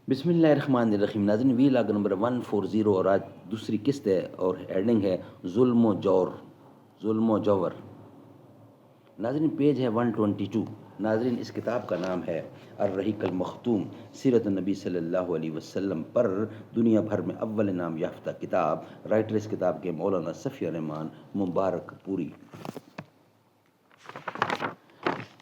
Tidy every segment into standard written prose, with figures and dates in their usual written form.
بسم اللہ الرحمن الرحیم ناظرین، وی لاگ نمبر 140 اور آج دوسری قسط ہے اور ہیڈنگ ہے ظلم و جور، ظلم و جور۔ ناظرین پیج ہے 122۔ ناظرین اس کتاب کا نام ہے الرحیق المختوم، سیرت النبی صلی اللہ علیہ وسلم پر دنیا بھر میں اول نام یافتہ کتاب۔ رائٹر اس کتاب کے مولانا صفی الرحمان مبارک پوری۔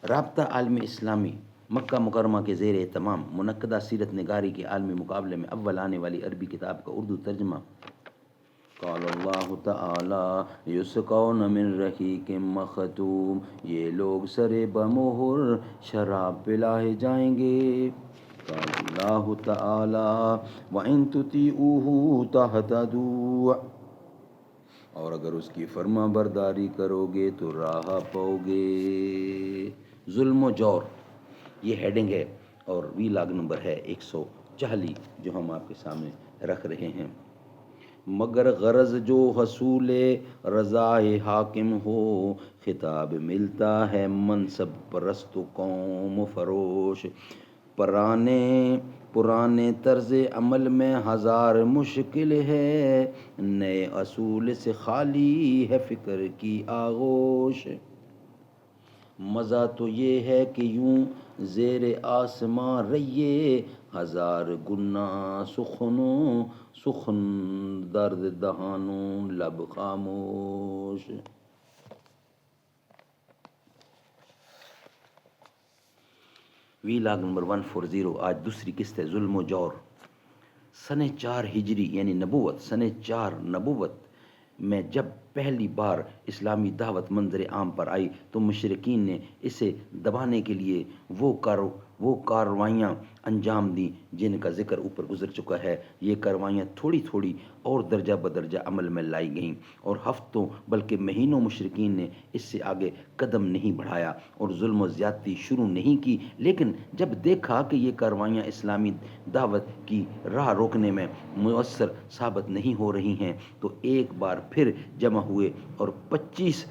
رابطہ عالم اسلامی مکہ مکرمہ کے زیر اہتمام منعقدہ سیرت نگاری کے عالمی مقابلے میں اول آنے والی عربی کتاب کا اردو ترجمہ۔ قال اللہ تعالی یسقون من رحیق مختوم، یہ لوگ سر بمہر شراب پلائے جائیں گے۔ قال اللہ تعالی وَإِن تُطِیعُوهُ تَهْتَدُوا، اور اگر اس کی فرما برداری کرو گے تو راہ پاؤ گے۔ ظلم و جور یہ ہیڈنگ ہے اور وی لاگ نمبر ہے 140 جو ہم آپ کے سامنے رکھ رہے ہیں۔ مگر غرض جو حصول رضائے حاکم ہو، خطاب ملتا ہے منصب پرست و قوم فروش۔ پرانے طرز عمل میں ہزار مشکل ہے، نئے اصول سے خالی ہے فکر کی آغوش۔ مزہ تو یہ ہے کہ یوں زیر آسماں رہیے، ہزار گناہ سخن درد دہانوں لب خاموش۔ وی لاگ نمبر 140 آج دوسری قسط ہے ظلم و جور۔ سن 4 ہجری یعنی نبوت، سن 4 نبوت میں جب پہلی بار اسلامی دعوت منظر عام پر آئی تو مشرکین نے اسے دبانے کے لیے وہ کارروائیاں انجام دیں جن کا ذکر اوپر گزر چکا ہے۔ یہ کارروائیاں تھوڑی تھوڑی اور درجہ بدرجہ عمل میں لائی گئیں اور ہفتوں بلکہ مہینوں مشرکین نے اس سے آگے قدم نہیں بڑھایا اور ظلم و زیادتی شروع نہیں کی، لیکن جب دیکھا کہ یہ کارروائیاں اسلامی دعوت کی راہ روکنے میں مؤثر ثابت نہیں ہو رہی ہیں تو ایک بار پھر جمع ہوئے اور 25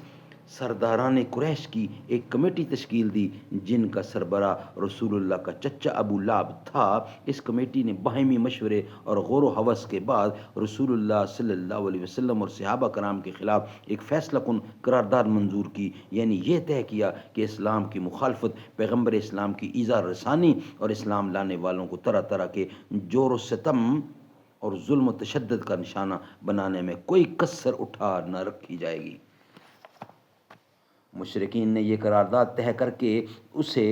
سرداران قریش کی ایک کمیٹی تشکیل دی جن کا سربراہ رسول اللہ کا چچا ابو لہب تھا۔ اس کمیٹی نے باہمی مشورے اور غور و ہوس کے بعد رسول اللہ صلی اللہ علیہ وسلم اور صحابہ کرام کے خلاف ایک فیصلہ کن قرارداد منظور کی، یعنی یہ طے کیا کہ اسلام کی مخالفت، پیغمبر اسلام کی ایذا رسانی اور اسلام لانے والوں کو طرح طرح کے جور و ستم اور ظلم و تشدد کا نشانہ بنانے میں کوئی کسر اٹھا نہ رکھی جائے گی۔ مشرکین نے یہ قرارداد طے کر کے اسے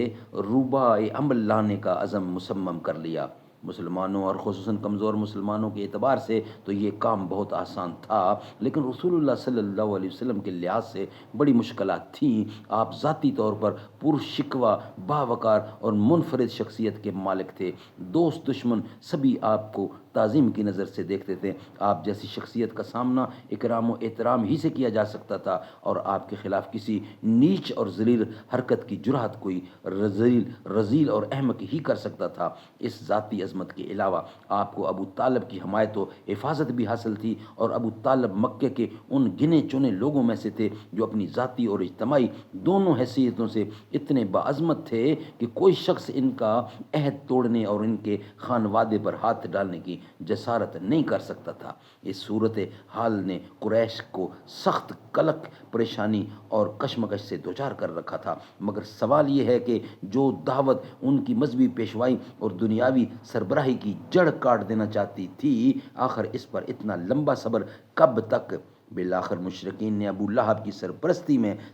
روبہ عمل لانے کا عزم مصمم کر لیا۔ مسلمانوں اور خصوصاً کمزور مسلمانوں کے اعتبار سے تو یہ کام بہت آسان تھا، لیکن رسول اللہ صلی اللہ علیہ وسلم کے لحاظ سے بڑی مشکلات تھیں۔ آپ ذاتی طور پر پرشکوہ، باوقار اور منفرد شخصیت کے مالک تھے۔ دوست دشمن سبھی آپ کو تعظیم کی نظر سے دیکھتے تھے۔ آپ جیسی شخصیت کا سامنا اکرام و احترام ہی سے کیا جا سکتا تھا اور آپ کے خلاف کسی نیچ اور ذلیل حرکت کی جرأت کوئی رذیل اور احمق ہی کر سکتا تھا۔ اس ذاتی عظمت کے علاوہ آپ کو ابو طالب کی حمایت و حفاظت بھی حاصل تھی اور ابو طالب مکے کے ان گنے چنے لوگوں میں سے تھے جو اپنی ذاتی اور اجتماعی دونوں حیثیتوں سے اتنے باعظمت تھے کہ کوئی شخص ان کا عہد توڑنے اور ان کے خانوادے پر ہاتھ ڈالنے کی جسارت نہیں کر سکتا تھا۔ اس صورت حال نے قریش کو سخت قلق، پریشانی اور کشمکش سے دوچار کر رکھا تھا، مگر سوال یہ ہے کہ جو دعوت ان کی مذہبی پیشوائی اور دنیاوی سربراہی کی جڑ کاٹ دینا چاہتی تھی، آخر اس پر اتنا لمبا صبر کب تک؟ بالآخر مشرکین نے ابو لہب کی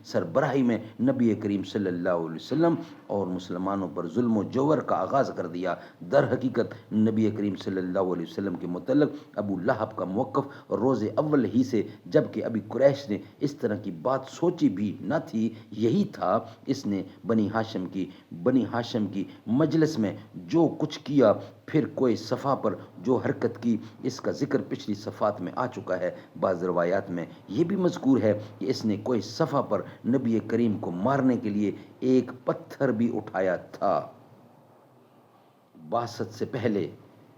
سربراہی میں نبی کریم صلی اللہ علیہ وسلم اور مسلمانوں پر ظلم و جور کا آغاز کر دیا۔ در حقیقت نبی کریم صلی اللہ علیہ وسلم کے متعلق ابو لہب کا موقف روز اول ہی سے، جب کہ ابھی قریش نے اس طرح کی بات سوچی بھی نہ تھی، یہی تھا۔ اس نے بنی ہاشم کی مجلس میں جو کچھ کیا، پھر کوئی صفحہ پر جو حرکت کی، اس کا ذکر پچھلی صفحات میں آ چکا ہے۔ بعض روایات میں یہ بھی مذکور ہے کہ اس نے کوئی صفحہ پر نبی کریم کو مارنے کے لیے ایک پتھر بھی اٹھایا تھا۔ بعثت سے پہلے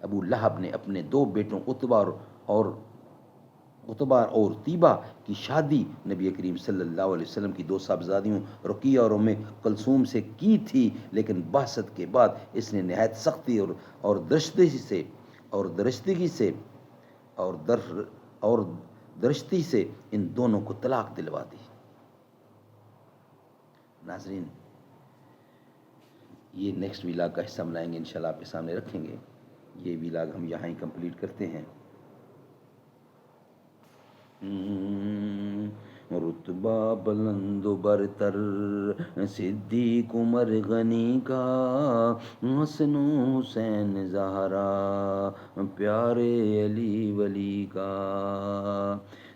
ابو لہب نے اپنے 2 بیٹوں عتبہ اور اتبا اور طیبہ کی شادی نبی کریم صلی اللہ علیہ وسلم کی 2 صاحبزادیوں رقیہ اور ام کلثوم سے کی تھی، لیکن بعثت کے بعد اس نے نہایت سختی اور درشتگی سے اور درشتگی سے اور در اور درشتی سے ان دونوں کو طلاق دلوا دی۔ ناظرین، یہ نیکسٹ ویلاگ کا حصہ ہم لائیں گے، انشاءاللہ آپ کے سامنے رکھیں گے۔ یہ ویلاگ ہم یہاں ہی کمپلیٹ کرتے ہیں۔ رتبہ بلند و برتر صدیق عمر غنی کا، حسن و حسین زہرا پیارے علی ولی کا،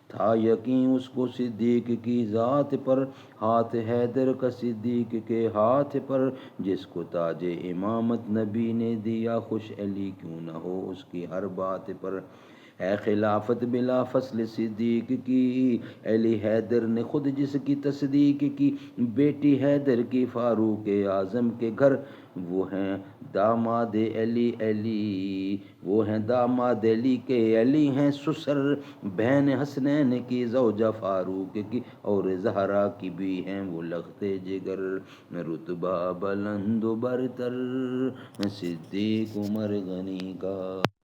تھا یقین اس کو صدیق کی ذات پر، ہاتھ حیدر کا صدیق کے ہاتھ پر، جس کو تاج امامت نبی نے دیا، خوش علی کیوں نہ ہو اس کی ہر بات پر، ہے خلافت بلا فصل صدیق کی، علی حیدر نے خود جس کی تصدیق کی، بیٹی حیدر کی فاروق اعظم کے گھر، وہ ہیں داماد علی، وہ ہیں داماد علی کے، علی ہیں سسر، بہن حسنین کی زوجہ فاروق کی، اور زہرا کی بھی ہیں وہ لخت جگر، رتبہ بلند و برتر صدیق عمر غنی کا۔